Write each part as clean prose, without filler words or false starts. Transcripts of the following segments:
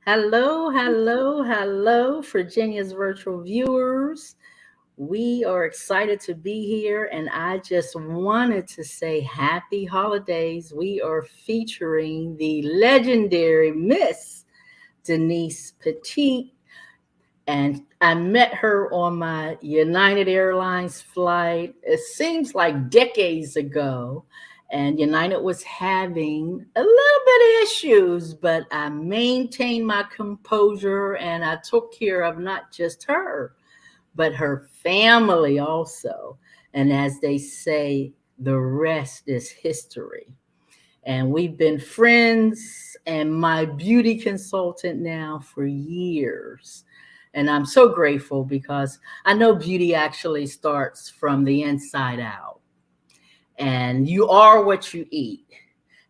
Hello, hello, hello, Virginia's virtual viewers. We are excited to be here, and I just wanted to say happy holidays. We are featuring the legendary Miss Denise Pettet, and I met her on my United Airlines flight. It seems like decades ago, and United was having a little bit of issues, but I maintained my composure and I took care of not just her, but her family also. And as they say, the rest is history. And we've been friends and my beauty consultant now for years. And I'm so grateful because I know beauty actually starts from the inside out. And you are what you eat.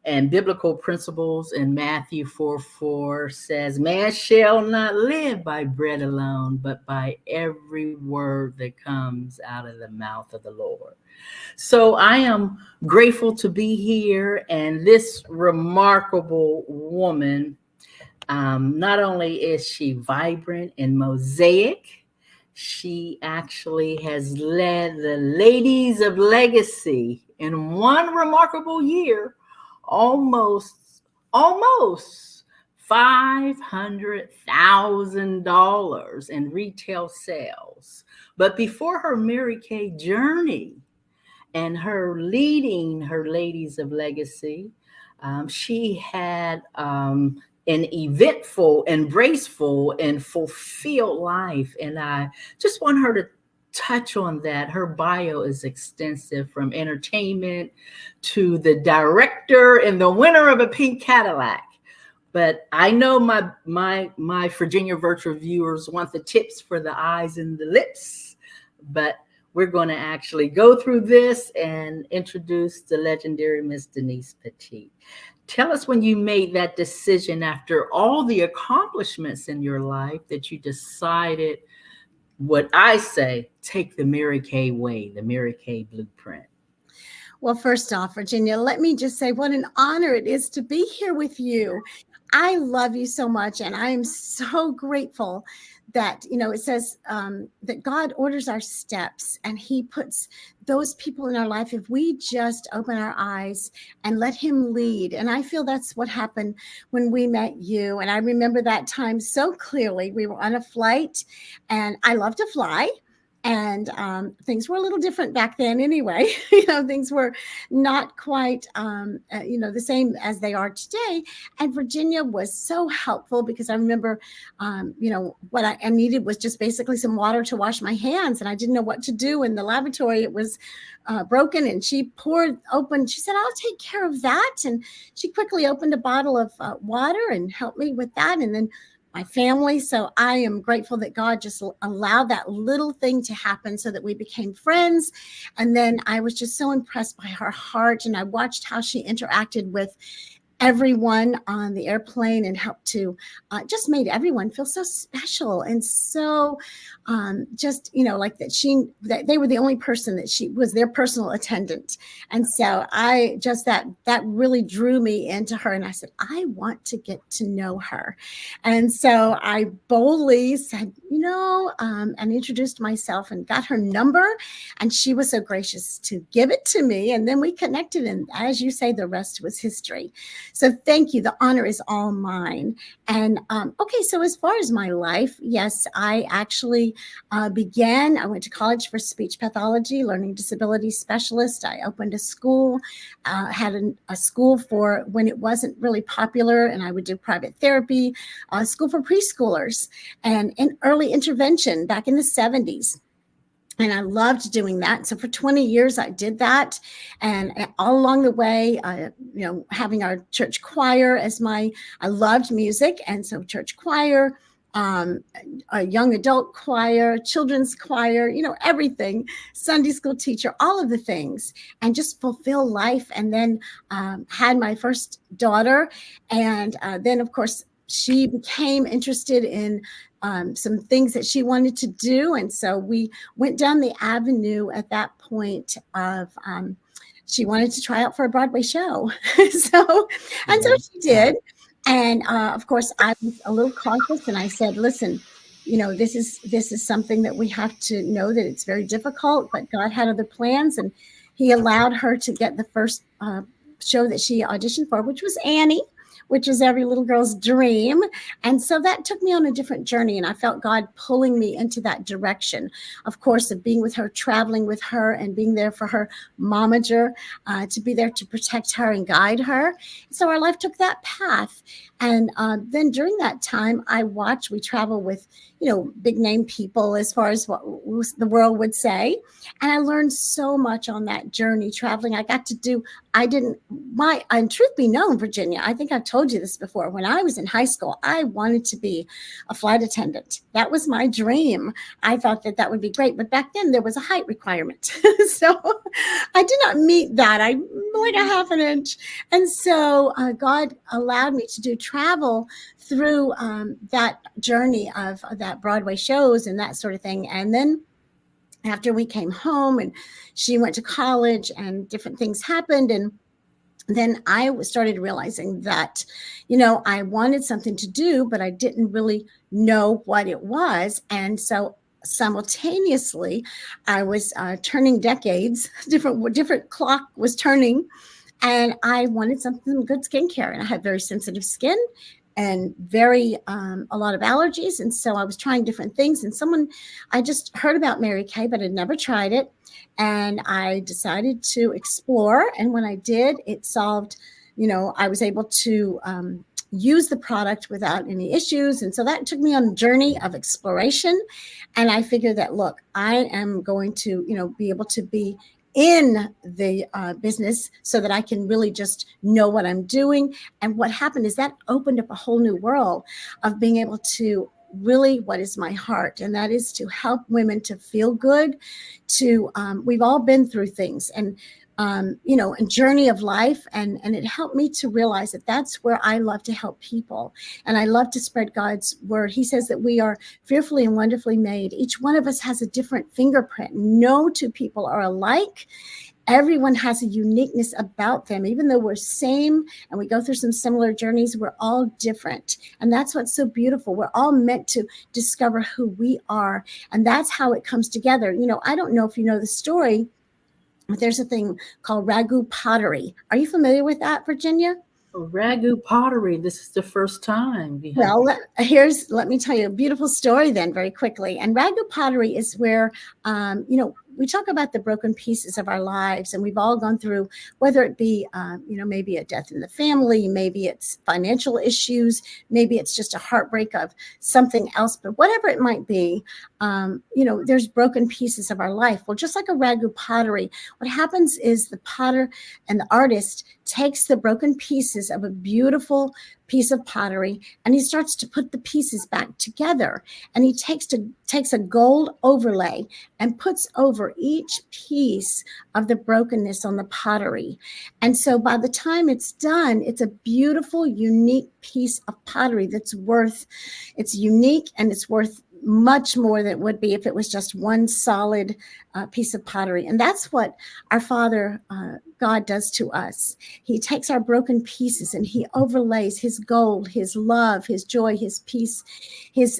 And biblical principles in Matthew 4:4 says, man shall not live by bread alone, but by every word that comes out of the mouth of the Lord. So I am grateful to be here. And this remarkable woman, not only is she vibrant and mosaic, she actually has led the Ladies of Legacy in one remarkable year almost $500,000 in retail sales. But before her Mary Kay journey and her leading her Ladies of Legacy, she had an eventful, embraceful, and fulfilled life. And I just want her to touch on that. Her bio is extensive, from entertainment to the director and the winner of a pink Cadillac. But I know my Virginia virtual viewers want the tips for the eyes and the lips. But we're going to actually go through this and introduce the legendary Miss Denise Pettet. Tell us when you made that decision after all the accomplishments in your life that you decided, what I say, take the Mary Kay way, the Mary Kay blueprint. Well, first off, Virginia, let me just say what an honor it is to be here with you. I love you so much, and I am so grateful that, it says that God orders our steps, and he puts those people in our life if we just open our eyes and let him lead. And I feel that's what happened when we met you. And I remember that time so clearly. We were on a flight, and I love to fly. And things were a little different back then anyway. Things were not quite, the same as they are today. And Virginia was so helpful because I remember, what I needed was just basically some water to wash my hands. And I didn't know what to do in the lavatory. It was broken. And she poured open. She said, I'll take care of that. And she quickly opened a bottle of water and helped me with that. And then my family. So I am grateful that God just allowed that little thing to happen so that we became friends. And then I was just so impressed by her heart. And I watched how she interacted with everyone on the airplane and helped to just made everyone feel so special and so like that they were the only person that she was their personal attendant. And so I just that really drew me into her. And I said, I want to get to know her. And so I boldly said, and introduced myself and got her number. And she was so gracious to give it to me. And then we connected. And as you say, the rest was history. So thank you. The honor is all mine. And so as far as my life, yes, I actually I went to college for speech pathology, learning disability specialist. I opened a school, had a school for when it wasn't really popular, and I would do private therapy, a school for preschoolers, and in early intervention back in the 70s. And I loved doing that. So for 20 years, I did that. And all along the way, having our church choir I loved music. And so church choir, a young adult choir, children's choir, everything, Sunday school teacher, all of the things, and just fulfill life. And then had my first daughter. And then, of course, she became interested in some things that she wanted to do. And so we went down the avenue at that point of she wanted to try out for a Broadway show. So she did. And of course, I was a little cautious, and I said, "Listen, this is something that we have to know that it's very difficult, but God had other plans, and He allowed her to get the first show that she auditioned for, which was Annie, which is every little girl's dream. And so that took me on a different journey, and I felt God pulling me into that direction. Of course, of being with her, traveling with her, and being there for her momager, to be there to protect her and guide her. So our life took that path. And then during that time, we travel with, big name people as far as what the world would say. And I learned so much on that journey traveling. I didn't, and truth be known, Virginia, I think I've told you this before. When I was in high school, I wanted to be a flight attendant. That was my dream. I thought that would be great. But back then there was a height requirement. So I did not meet that. I'm like a half an inch. And so God allowed me to do travel through that journey of that Broadway shows and that sort of thing. And then after we came home and she went to college and different things happened, and then I started realizing that, I wanted something to do, but I didn't really know what it was. And so simultaneously, I was turning decades, different clock was turning, and I wanted something good skincare. And I had very sensitive skin and a lot of allergies. And so I was trying different things. And I just heard about Mary Kay, but had never tried it. And I decided to explore. And when I did, it solved, I was able to use the product without any issues. And so that took me on a journey of exploration. And I figured that, look, I am going to, be able to be in the business so that I can really just know what I'm doing. And what happened is that opened up a whole new world of being able to really what is my heart, and that is to help women to feel good. We've all been through things, and a journey of life, and it helped me to realize that that's where I love to help people, and I love to spread God's word. He says that we are fearfully and wonderfully made. Each one of us has a different fingerprint. No two people are alike. Everyone has a uniqueness about them. Even though we're same and we go through some similar journeys, we're all different. And that's what's so beautiful. We're all meant to discover who we are. And that's how it comes together. I don't know if you know the story, but there's a thing called ragu pottery. Are you familiar with that, Virginia? Ragu pottery. This is the first time. Well, let me tell you a beautiful story then very quickly. And ragu pottery is where, we talk about the broken pieces of our lives, and we've all gone through, whether it be, maybe a death in the family, maybe it's financial issues, maybe it's just a heartbreak of something else, but whatever it might be, there's broken pieces of our life. Well, just like a ragu pottery, what happens is the potter and the artist takes the broken pieces of a beautiful piece of pottery, and he starts to put the pieces back together. And he takes a gold overlay and puts over each piece of the brokenness on the pottery. And so by the time it's done, it's a beautiful, unique piece of pottery it's unique, and it's worth much more than it would be if it was just one solid piece of pottery. And that's what our Father God does to us. He takes our broken pieces and he overlays his gold, his love, his joy, his peace, his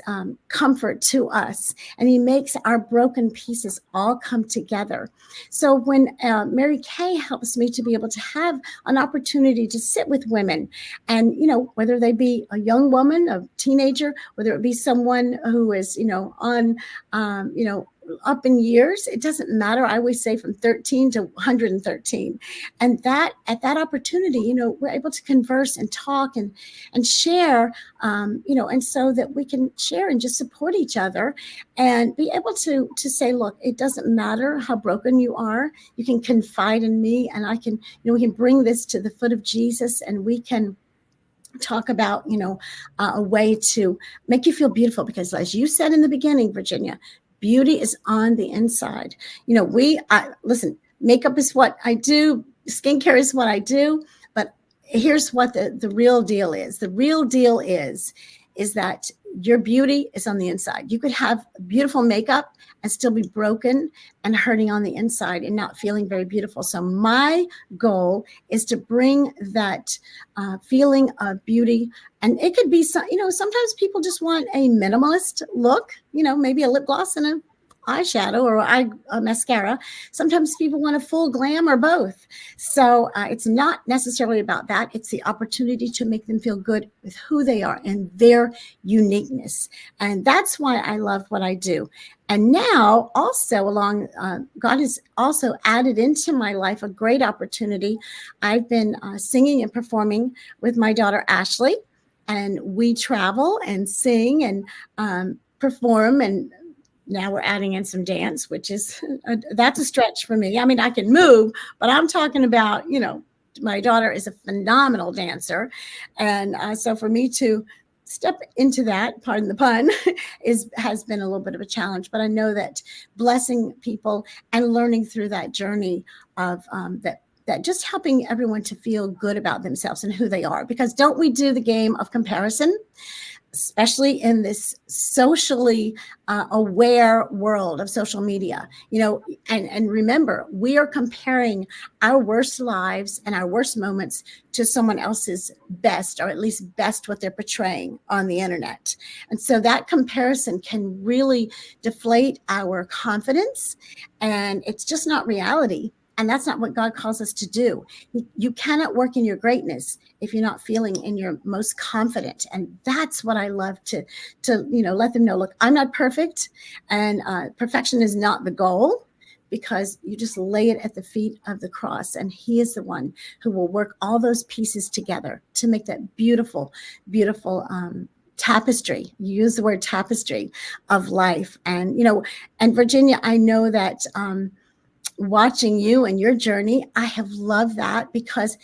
comfort to us. And he makes our broken pieces all come together. So when Mary Kay helps me to be able to have an opportunity to sit with women, and, whether they be a young woman, a teenager, whether it be someone who is, on, up in years, it doesn't matter. I always say from 13 to 113. And at that opportunity, we're able to converse and talk and share, and so that we can share and just support each other and be able to say, look, it doesn't matter how broken you are. You can confide in me, and I can, we can bring this to the foot of Jesus, and we can talk about, a way to make you feel beautiful. Because as you said in the beginning, Virginia, beauty is on the inside. Listen, makeup is what I do. Skincare is what I do. But here's what the real deal is. The real deal is that your beauty is on the inside. You could have beautiful makeup and still be broken and hurting on the inside and not feeling very beautiful. So my goal is to bring that feeling of beauty. And it could be, sometimes people just want a minimalist look, maybe a lip gloss and a eyeshadow or a mascara. Sometimes people want a full glam or both. So it's not necessarily about that. It's the opportunity to make them feel good with who they are and their uniqueness. And that's why I love what I do. And now also God has also added into my life a great opportunity. I've been singing and performing with my daughter, Ashley, and we travel and sing and perform, and now we're adding in some dance, which is that's a stretch for me. I mean, I can move, but I'm talking about, my daughter is a phenomenal dancer. And so for me to step into that, pardon the pun, has been a little bit of a challenge. But I know that blessing people and learning through that journey of that just helping everyone to feel good about themselves and who they are. Because don't we do the game of comparison? Especially in this socially aware world of social media, and remember, we are comparing our worst lives and our worst moments to someone else's best, or at least best what they're portraying on the internet. And so that comparison can really deflate our confidence, and it's just not reality. And that's not what God calls us to do. You cannot work in your greatness if you're not feeling in your most confident. And that's what I love to let them know. Look, I'm not perfect, and perfection is not the goal, because you just lay it at the feet of the cross, and He is the one who will work all those pieces together to make that beautiful, beautiful tapestry. You use the word tapestry of life. And and Virginia, I know that watching you and your journey, I have loved that, because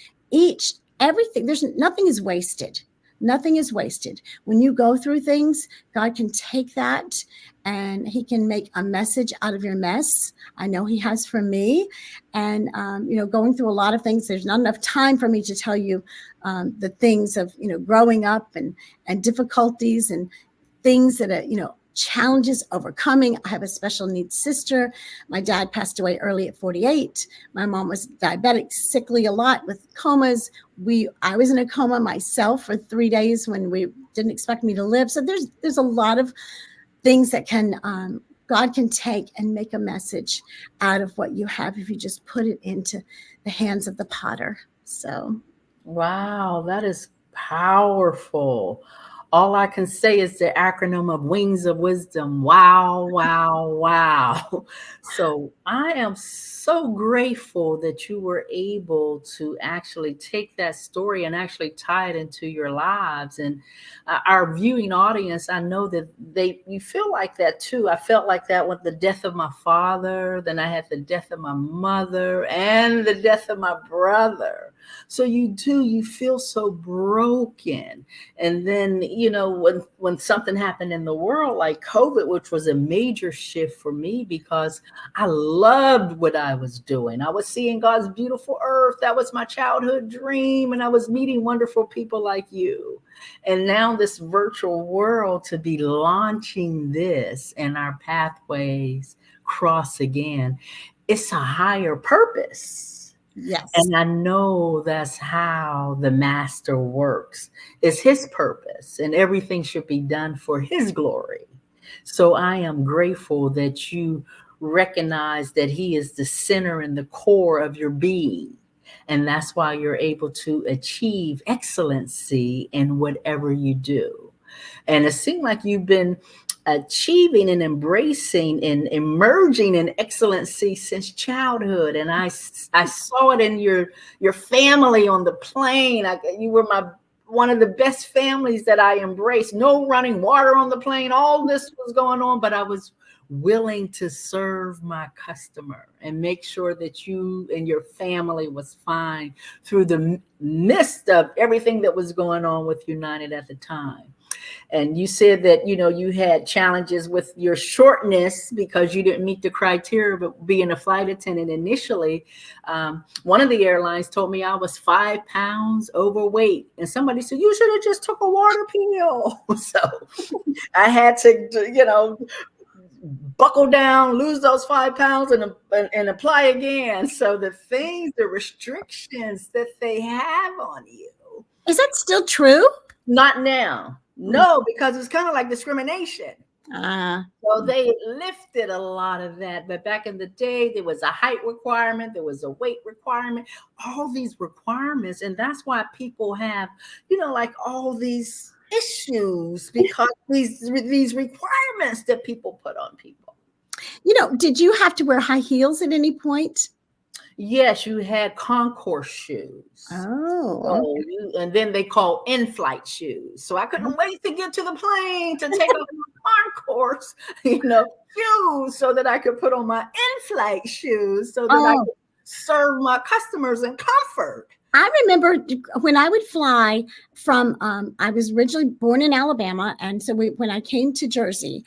everything, nothing is wasted. Nothing is wasted. When you go through things, God can take that and He can make a message out of your mess. I know He has for me. And, going through a lot of things, there's not enough time for me to tell you the things of, growing up and difficulties and things that are, challenges overcoming. I have a special needs sister. My dad passed away early at 48. My mom was diabetic, sickly a lot with comas. I was in a coma myself for 3 days when we didn't expect me to live. So there's a lot of things that God can take and make a message out of what you have if you just put it into the hands of the potter. So, wow, that is powerful. All I can say is the acronym of Wings of Wisdom. Wow, wow, wow. So I am so grateful that you were able to actually take that story and actually tie it into your lives. And our viewing audience, I know that you feel like that too. I felt like that with the death of my father, then I had the death of my mother and the death of my brother. So you feel so broken. And then, when something happened in the world like COVID, which was a major shift for me, because I loved what I was doing. I was seeing God's beautiful earth. That was my childhood dream. And I was meeting wonderful people like you. And now this virtual world, to be launching this, and our pathways cross again, it's a higher purpose. yes. And I know that's how the master works. It's His purpose, and everything should be done for His glory. So I am grateful that you recognize that He is the center and the core of your being. And that's why you're able to achieve excellency in whatever you do. And it seemed like you've been achieving and embracing and emerging in excellency since childhood. And I saw it in your family on the plane. You were one of the best families that I embraced. No running water on the plane. All this was going on, but I was willing to serve my customer and make sure that you and your family was fine through the midst of everything that was going on with United at the time. And you said that, you had challenges with your shortness because you didn't meet the criteria of being a flight attendant initially. One of the airlines told me I was 5 pounds overweight. And somebody said, you should have just took a water pill. So I had to, buckle down, lose those 5 pounds, and apply again. So the restrictions that they have on you. Is that still true? Not now. No, because it's kind of like discrimination. So they lifted a lot of that. But back in the day, there was a height requirement, there was a weight requirement, all these requirements. And that's why people have, like all these issues because these requirements that people put on people. Did you have to wear high heels at any point? Yes, you had concourse shoes. Oh, and then they call in-flight shoes. So I couldn't wait to get to the plane to take off my concourse, shoes, so that I could put on my in-flight shoes so that I could serve my customers in comfort. I remember when I would fly from, I was originally born in Alabama. And so when I came to Jersey,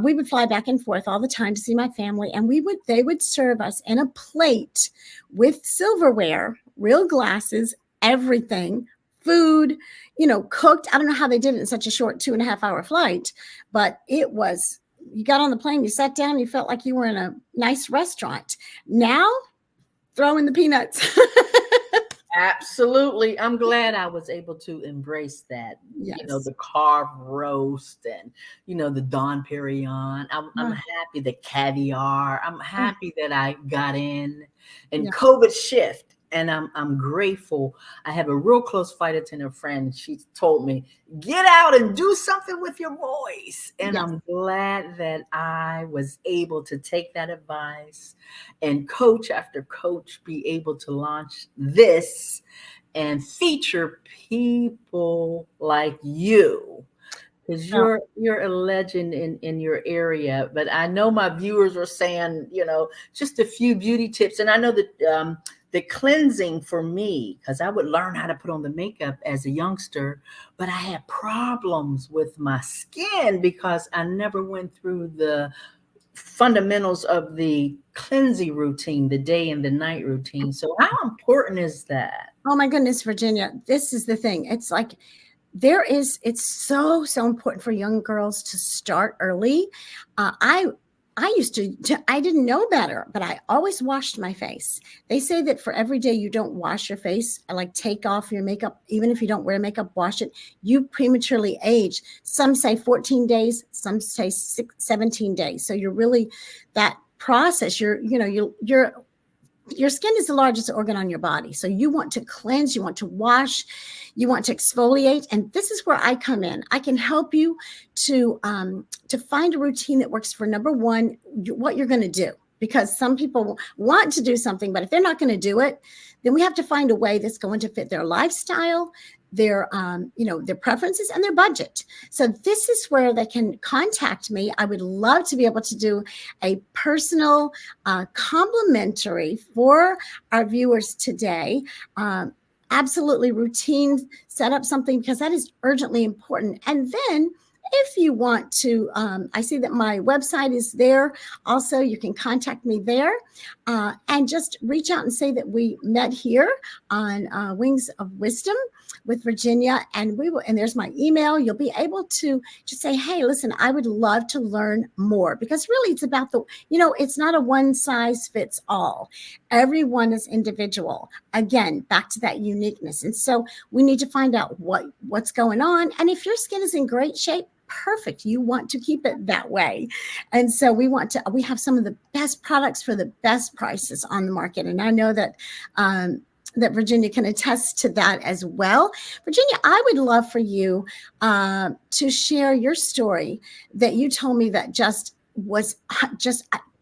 we would fly back and forth all the time to see my family. And they would serve us in a plate with silverware, real glasses, everything, food, cooked. I don't know how they did it in such a short 2.5-hour flight, but it was, you got on the plane, you sat down, you felt like you were in a nice restaurant. Now, throw in the peanuts. Absolutely. I'm glad I was able to embrace that. Yes. The carved roast and, the Don Perignon. I'm happy, the caviar. I'm happy that I got in and COVID shift. And I'm grateful. I have a real close flight attendant friend. She told me, get out and do something with your voice. And I'm glad that I was able to take that advice and coach after coach be able to launch this and feature people like you. Because you're a legend in your area. But I know my viewers are saying, just a few beauty tips. And I know that the cleansing for me, because I would learn how to put on the makeup as a youngster, but I had problems with my skin because I never went through the fundamentals of the cleansing routine, the day and the night routine. So how important is that? Oh my goodness, Virginia, this is the thing. It's like, it's so important for young girls to start early. I used to, I didn't know better, but I always washed my face. They say that for every day you don't wash your face, like take off your makeup, even if you don't wear makeup, wash it, you prematurely age. Some say 14 days, some say 17 days. So you're really, that process, your skin is the largest organ on your body. So you want to cleanse, you want to wash, you want to exfoliate. And this is where I come in. I can help you to find a routine that works for, number one, what you're going to do. Because some people want to do something, but if they're not going to do it, then we have to find a way that's going to fit their lifestyle, their preferences and their budget. So this is where they can contact me. I would love to be able to do a personal complimentary for our viewers today. Absolutely routine, set up something because that is urgently important. And then if you want to, I see that my website is there. Also, you can contact me there and just reach out and say that we met here on Wings of Wisdom with Virginia, and there's my email. You'll be able to just say, hey, listen, I would love to learn more, because really it's about it's not a one size fits all. Everyone is individual. Again, back to that uniqueness. And so we need to find out what's going on. And if your skin is in great shape, perfect. You want to keep it that way. And so we have some of the best products for the best prices on the market. And I know that, that Virginia can attest to that as well. Virginia, I would love for you to share your story that you told me that just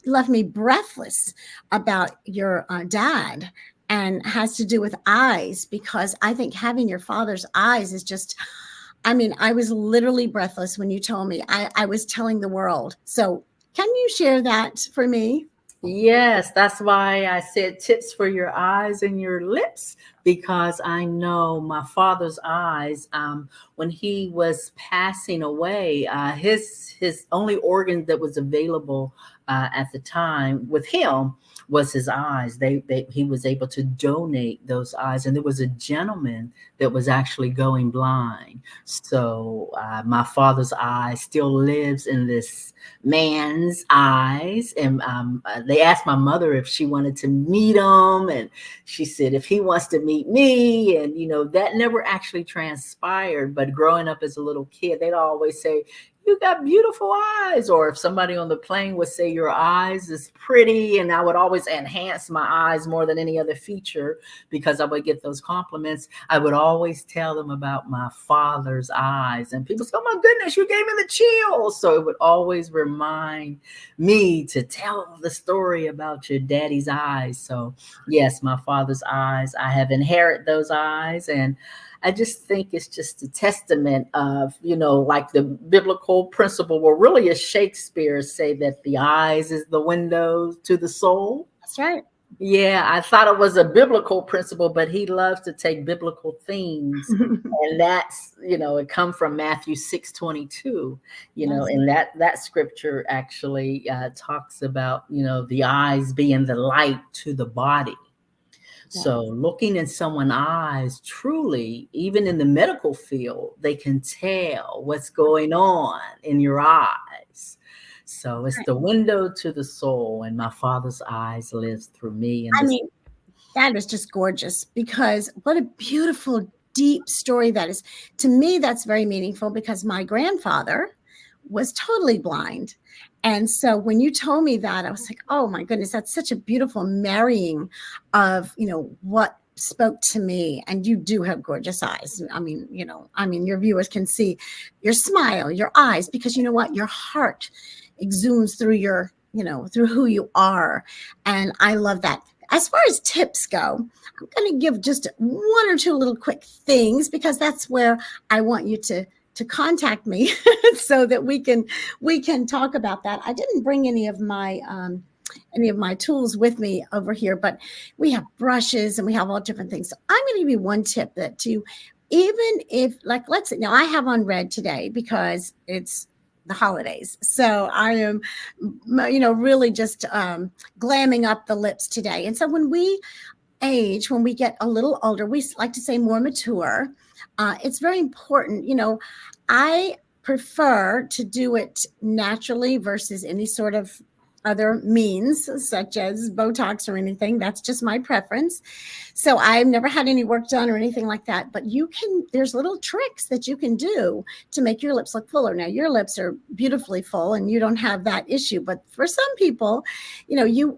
left me breathless about your dad, and has to do with eyes, because I think having your father's eyes is just, I was literally breathless when you told me. I was telling the world. So can you share that for me? Yes, that's why I said tips for your eyes and your lips, because I know my father's eyes. When he was passing away, his only organ that was available at the time with him was his eyes. He was able to donate those eyes, and there was a gentleman that was actually going blind. So my father's eye still lives in this man's eyes. And they asked my mother if she wanted to meet him, and she said if he wants to meet me. And that never actually transpired, but growing up as a little kid, they'd always say, you got beautiful eyes. Or if somebody on the plane would say your eyes is pretty, and I would always enhance my eyes more than any other feature because I would get those compliments, I would always tell them about my father's eyes. And people say, oh my goodness, you gave me the chills. So it would always remind me to tell the story about your daddy's eyes. So yes, my father's eyes, I have inherited those eyes. And I just think it's just a testament of, like the biblical principle, where really as Shakespeare say that the eyes is the window to the soul. That's right. Yeah, I thought it was a biblical principle, but he loves to take biblical themes. And that's, it come from Matthew 6:22, Yes. and that scripture actually talks about, the eyes being the light to the body. Yeah. So looking in someone's eyes, truly, even in the medical field, they can tell what's going on in your eyes. So it's Right. the window to the soul, and my father's eyes lives through me. And I this, mean, that is just gorgeous, because what a beautiful, deep story that is. To me, that's very meaningful because my grandfather was totally blind. And so when you told me that, I was like, oh my goodness, that's such a beautiful marrying of, what spoke to me. And you do have gorgeous eyes. I mean, your viewers can see your smile, your eyes, because you know what? Your heart exudes through through who you are. And I love that. As far as tips go, I'm going to give just one or two little quick things, because that's where I want you to contact me so that we can talk about that. I didn't bring any of my tools with me over here, but we have brushes and we have all different things. So I'm going to give you one tip that even if, like, let's say now I have on red today because it's the holidays. So I am, really just glamming up the lips today. And so when we when we get a little older, we like to say more mature. It's very important. I prefer to do it naturally versus any sort of other means, such as Botox or anything. That's just my preference. So I've never had any work done or anything like that. But there's little tricks that you can do to make your lips look fuller. Now, your lips are beautifully full and you don't have that issue. But for some people,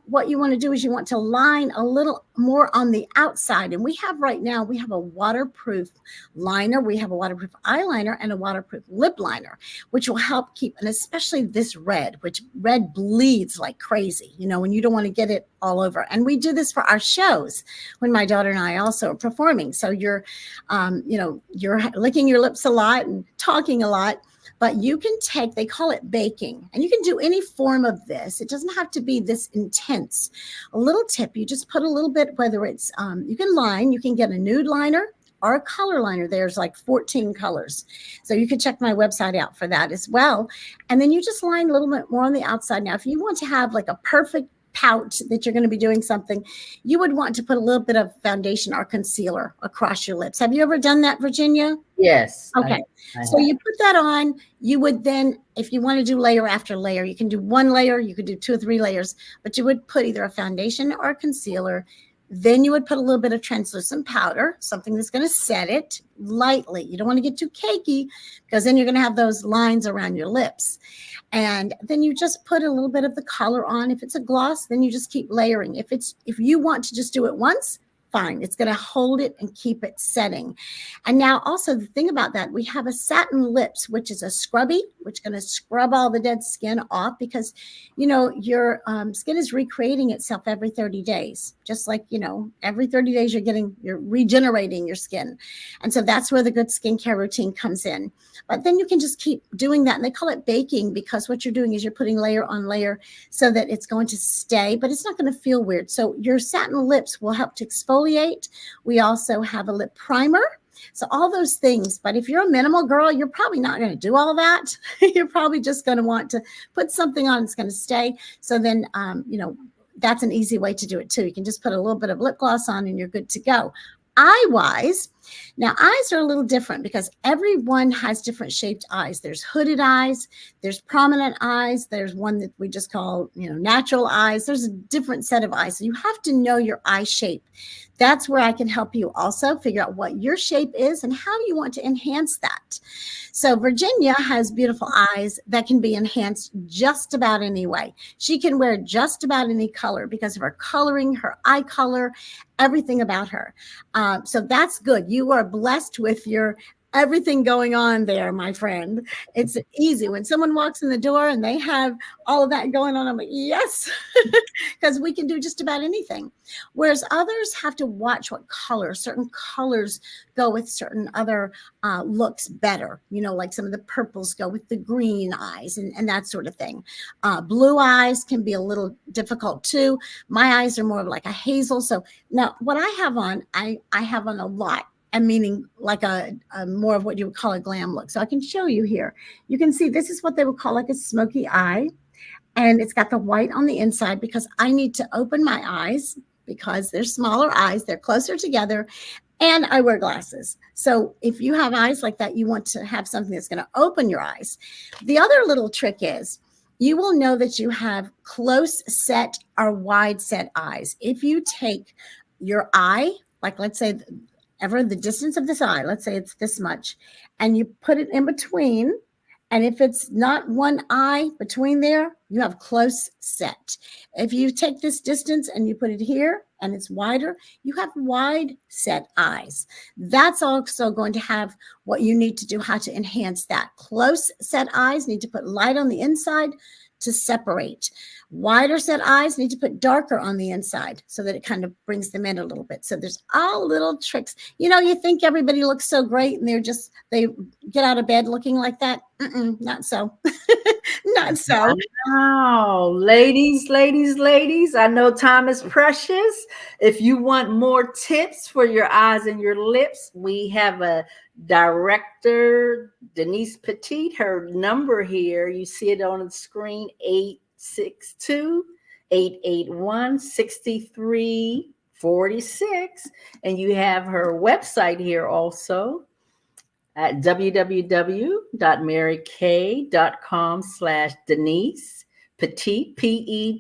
what you want to do is you want to line a little more on the outside. And we have a waterproof liner, we have a waterproof eyeliner, and a waterproof lip liner, which will help keep, and especially this red, which red bleeds like crazy, when you don't want to get it all over. And we do this for our shows when my daughter and I also are performing. So you're licking your lips a lot and talking a lot, but you can they call it baking, and you can do any form of this. It doesn't have to be this intense. A little tip, you just put a little bit, whether it's, you can get a nude liner or a color liner. There's like 14 colors. So you can check my website out for that as well. And then you just line a little bit more on the outside. Now, if you want to have like a perfect pout that you're going to be doing something, you would want to put a little bit of foundation or concealer across your lips. Have you ever done that, Virginia? yes. Okay. So you put that on. You would then, if you want to do layer after layer, you can do one layer, you could do 2 or 3 layers, but you would put either a foundation or a concealer. Then you would put a little bit of translucent powder, something that's going to set it lightly. You don't want to get too cakey, because then you're going to have those lines around your lips. And then you just put a little bit of the color on. If it's a gloss, then you just keep layering. If you want to just do it once, fine. It's going to hold it and keep it setting. And now also the thing about that, we have a satin lips, which is a scrubby, which is going to scrub all the dead skin off, because, your skin is recreating itself every 30 days, just like, every 30 days you're regenerating your skin. And so that's where the good skincare routine comes in. But then you can just keep doing that. And they call it baking, because what you're doing is you're putting layer on layer so that it's going to stay, but it's not going to feel weird. So your satin lips will help to exfoliate. We also have a lip primer. So all those things. But if you're a minimal girl, you're probably not going to do all that. You're probably just going to want to put something on that's going to stay. So then, that's an easy way to do it too. You can just put a little bit of lip gloss on and you're good to go. Eye-wise, now eyes are a little different because everyone has different shaped eyes. There's hooded eyes, there's prominent eyes, there's one that we just call, natural eyes. There's a different set of eyes. So you have to know your eye shape. That's where I can help you also figure out what your shape is and how you want to enhance that. So Virginia has beautiful eyes that can be enhanced just about any way. She can wear just about any color because of her coloring, her eye color, everything about her. So that's good. You are blessed with your everything going on there, my friend. It's easy. When someone walks in the door and they have all of that going on, I'm like, yes, because we can do just about anything. Whereas others have to watch what color, certain colors go with certain other looks better. Like some of the purples go with the green eyes and that sort of thing. Blue eyes can be a little difficult too. My eyes are more of like a hazel. So now what I have on, I have on a lot. And meaning like a more of what you would call a glam look. So I can show you here. You can see this is what they would call like a smoky eye. And it's got the white on the inside because I need to open my eyes because they're smaller eyes. They're closer together. And I wear glasses. So if you have eyes like that, you want to have something that's going to open your eyes. The other little trick is you will know that you have close set or wide set eyes. If you take your eye, like let's say the distance of this eye, let's say it's this much, and you put it in between, and if it's not one eye between there, you have close set. If you take this distance and you put it here and it's wider, you have wide set eyes. That's also going to have what you need to do, how to enhance that. Close set eyes need to put light on the inside to separate. Wider set eyes need to put darker on the inside so that it kind of brings them in a little bit. So there's all little tricks. You think everybody looks so great and they get out of bed looking like that. Not so. Not so. Wow. Ladies, I know time is precious. If you want more tips for your eyes and your lips, we have a director, Denise Pettet. Her number here, you see it on the screen, 862-881-6346. And you have her website here also at www.marykay.com/Denise Pettet,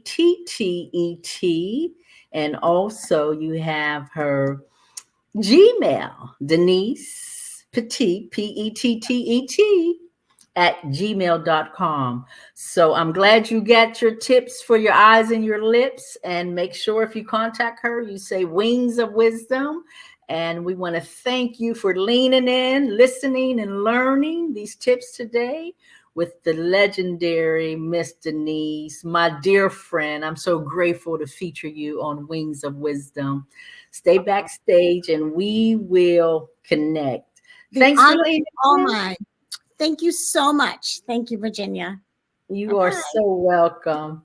Pettet. And also you have her Gmail, Denise Pettet, Pettet @gmail.com. So I'm glad you got your tips for your eyes and your lips. And make sure if you contact her, you say Wings of Wisdom. And we want to thank you for leaning in, listening, and learning these tips today with the legendary Miss Denise, my dear friend. I'm so grateful to feature you on Wings of Wisdom. Stay backstage and we will connect. Thanks for leaning in. Thank you so much. Thank you, Virginia. You are so welcome.